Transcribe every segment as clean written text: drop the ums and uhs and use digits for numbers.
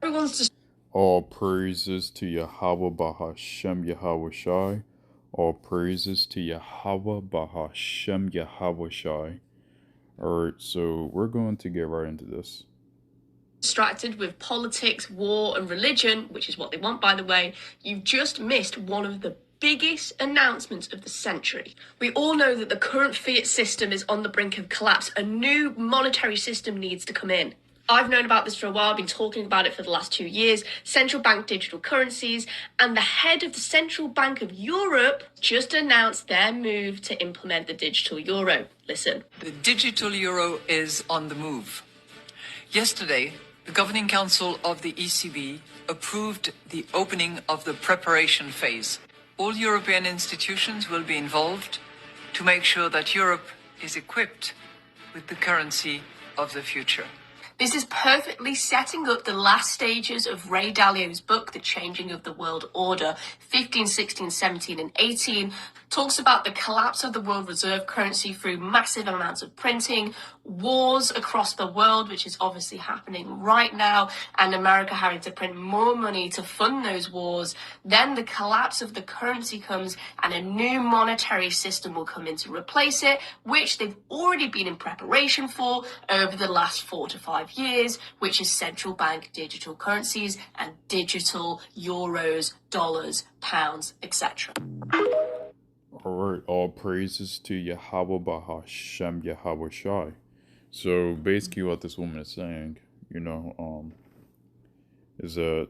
Everyone's All praises to Yahweh Bahashem Yahweh Shai. All praises to Yahweh Bahashem Yahweh Shai. Alright, so we're going to get right into this. distracted with politics, war, and religion, which is what they want, by the way, you've just missed one of the biggest announcements of the century. We all know that the current fiat system is on the brink of collapse. A new monetary system needs to come in. I've known about this for a while, been talking about it for the last 2 years, central bank digital currencies, and the head of the Central Bank of Europe just announced their move to implement the digital euro. Listen. The digital euro is on the move. Yesterday, the Governing Council of the ECB approved the opening of the preparation phase. All European institutions will be involved to make sure that Europe is equipped with the currency of the future. This is perfectly setting up the last stages of Ray Dalio's book, The Changing of the World Order. 15, 16, 17, and 18 talks about the collapse of the world reserve currency through massive amounts of printing, wars across the world, which is obviously happening right now, and America having to print more money to fund those wars. Then the collapse of the currency comes and a new monetary system will come in to replace it, which they've already been in preparation for over the last 4 to 5 years, which is central bank digital currencies and digital euros, dollars, pounds, etc. Alright, all praises to Yahweh Bahashem Yahweh Shai. So basically what this woman is saying, is that,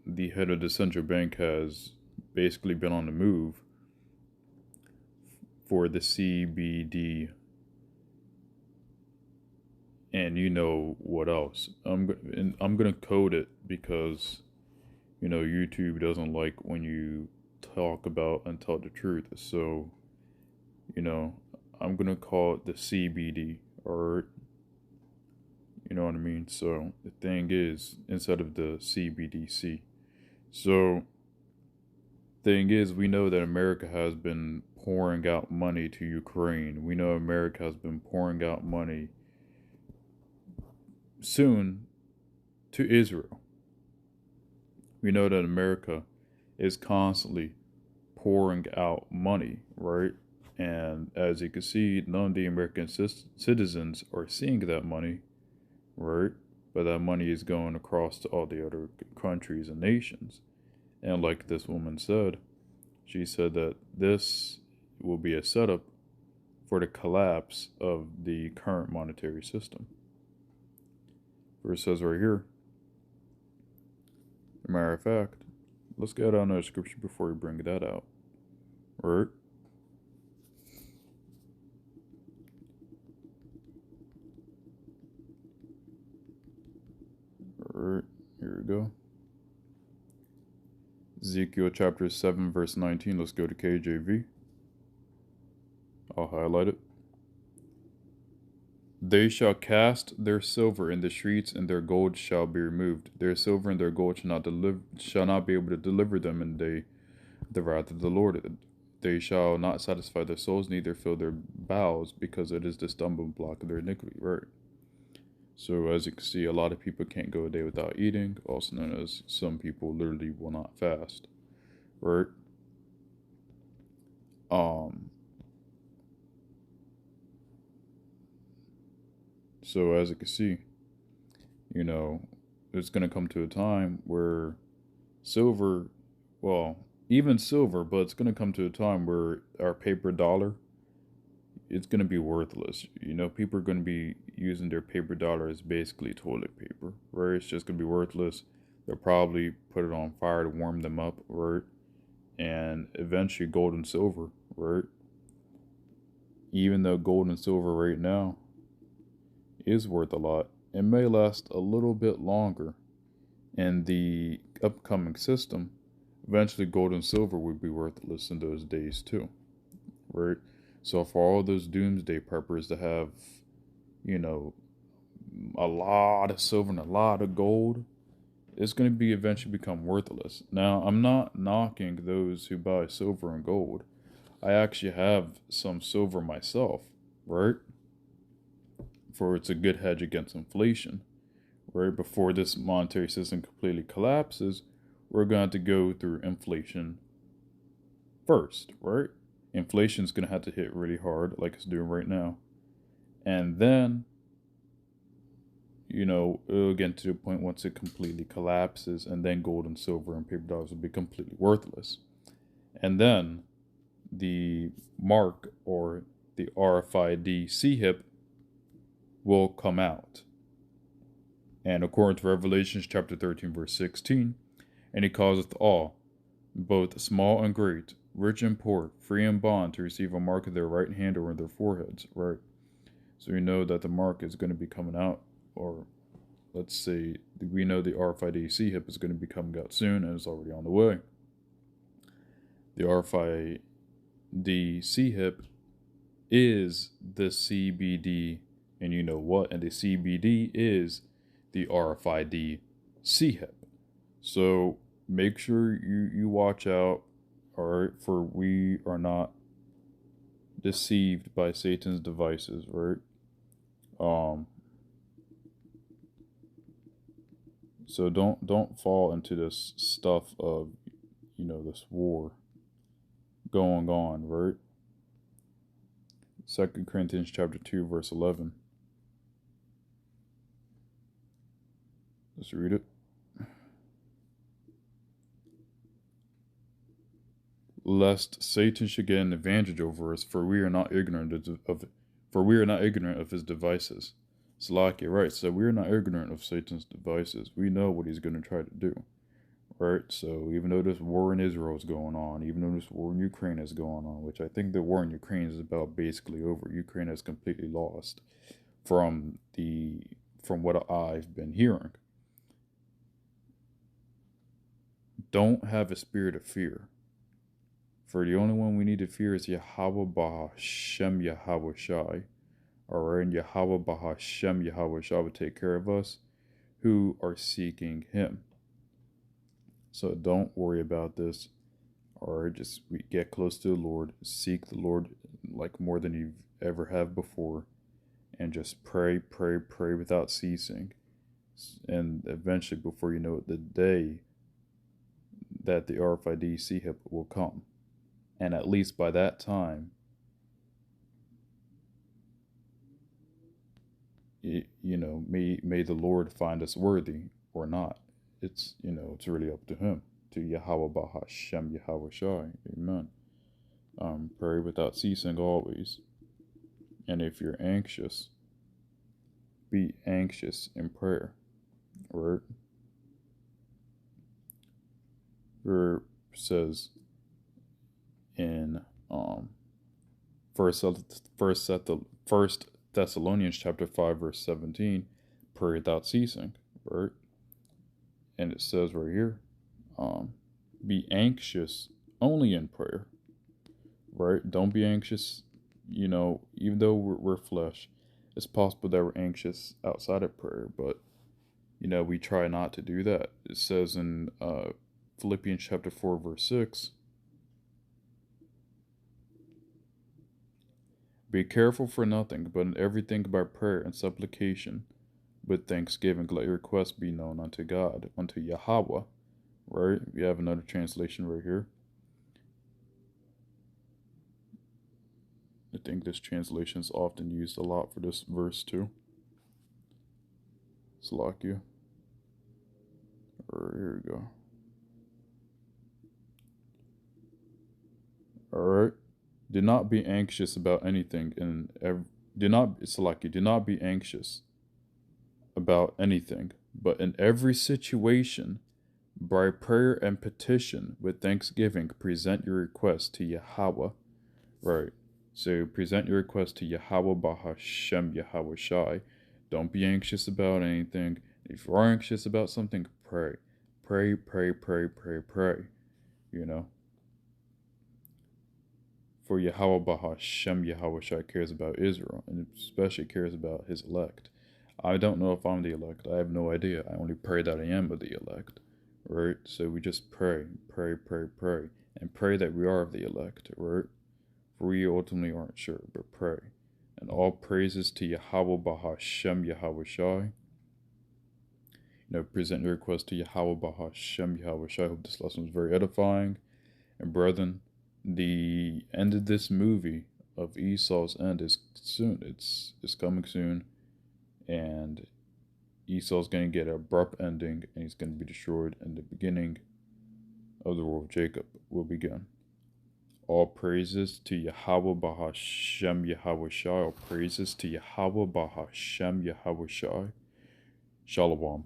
the head of the central bank has basically been on the move for the CBD and you know what else. I'm gonna code it because YouTube doesn't like when you talk about and tell the truth. So I'm gonna call it the CBD, or you know what I mean. So the thing is, instead of the CBDC. So thing is, we know that America has been pouring out money to Ukraine. We know America has been pouring out money soon to Israel. We know that America is constantly pouring out money, right? And as you can see, none of the American citizens are seeing that money, right? But that money is going across to all the other countries and nations. And like this woman said, she said that this will be a setup for the collapse of the current monetary system. Where it says right here, as a matter of fact, let's get on the scripture before we bring that out. Right? Alright, here we go. Ezekiel chapter 7, verse 19. Let's go to KJV. I'll highlight it. They shall cast their silver in the streets, and their gold shall be removed. Their silver and their gold shall not be able to deliver them in the wrath of the Lord. They shall not satisfy their souls, neither fill their bowels, because it is the stumbling block of their iniquity. Right. So as you can see, a lot of people can't go a day without eating, also known as some people literally will not fast. Right. So as you can see, it's going to come to a time where silver, well, even silver, but it's going to come to a time where our paper dollar, it's going to be worthless. People are going to be using their paper dollar as basically toilet paper, right? It's just going to be worthless. They'll probably put it on fire to warm them up, right? And eventually gold and silver, right? Even though gold and silver right now is worth a lot, it may last a little bit longer in the upcoming system. Eventually gold and silver would be worthless in those days too, right? So for all those doomsday preppers to have a lot of silver and a lot of gold, it's going to be eventually become worthless. Now, I'm not knocking those who buy silver and gold. I actually have some silver myself, right? For it's a good hedge against inflation, right? Before this monetary system completely collapses, we're going to have to go through inflation first, right? Inflation's going to have to hit really hard, like it's doing right now. And then, it'll get to the point once it completely collapses, and then gold and silver and paper dollars will be completely worthless. And then the mark, or the RFID CHIP, will come out. And according to Revelations chapter 13, verse 16, and he causeth all, both small and great, rich and poor, free and bond, to receive a mark of their right hand or in their foreheads, right? So we know that the mark is going to be coming out, or let's say we know the RFID CHIP is going to be coming out soon, and it's already on the way. The RFID CHIP is the CBD, and you know what? And the CBD is the RFID CHIP. So make sure you watch out, alright, for we are not deceived by Satan's devices, right? So don't fall into this stuff of, this war going on, right? 2 Corinthians chapter 2, verse 11. Let's read it. Lest Satan should get an advantage over us, for we are not ignorant of his devices. Salakia, right? So we are not ignorant of Satan's devices. We know what he's going to try to do, right? So even though this war in Israel is going on, even though this war in Ukraine is going on, which I think the war in Ukraine is about basically over. Ukraine has completely lost from what I've been hearing. Don't have a spirit of fear. For the only one we need to fear is Yahweh Bahashem Yahweh Shai. Alright, and Yahweh Bahashem Yahweh Shai will take care of us who are seeking him. So don't worry about this. Alright, just get close to the Lord. Seek the Lord like more than you ever have before. And just pray without ceasing. And eventually, before you know it, the day that the RFID CHIP will come. And at least by that time, may the Lord find us worthy or not. It's really up to him. To Yahweh Bahashem Yahweh Shai. Amen. Pray without ceasing always. And if you're anxious, be anxious in prayer. Right? Verse says in First Thessalonians chapter 5, verse 17, pray without ceasing, right? And it says right here, be anxious only in prayer, right? Don't be anxious, even though we're flesh, it's possible that we're anxious outside of prayer, but, we try not to do that. It says in Philippians chapter 4, verse 6, be careful for nothing, but in everything by prayer and supplication, with thanksgiving, let your requests be known unto God, unto Yahweh. Right? We have another translation right here. I think this translation is often used a lot for this verse too. Salakia. Here we go. Alright. Do not be anxious about anything, do not be anxious about anything, but in every situation, by prayer and petition, with thanksgiving, present your request to Yahweh. Right. So present your request to Yahweh Bahashem Yahweh Shai. Don't be anxious about anything. If you are anxious about something, pray. Pray. For Yahweh Bahashem Yahweh Shai cares about Israel, and especially cares about his elect. I don't know if I'm the elect. I have no idea. I only pray that I am of the elect. Right? So we just pray. And pray that we are of the elect, right? For we ultimately aren't sure, but pray. And all praises to Yahweh Bahashem Yahweh Shai. present your request to Yahweh Bahashem Yahweh Shai. I hope this lesson was very edifying. And brethren, the end of this movie of Esau's end is soon. It's coming soon. And Esau's going to get an abrupt ending, and he's going to be destroyed, and the beginning of the world of Jacob will begin. All praises to Yahweh Bahashem Yahweh Shai. All praises to Yahweh Bahashem Yahweh Shai. Shalom.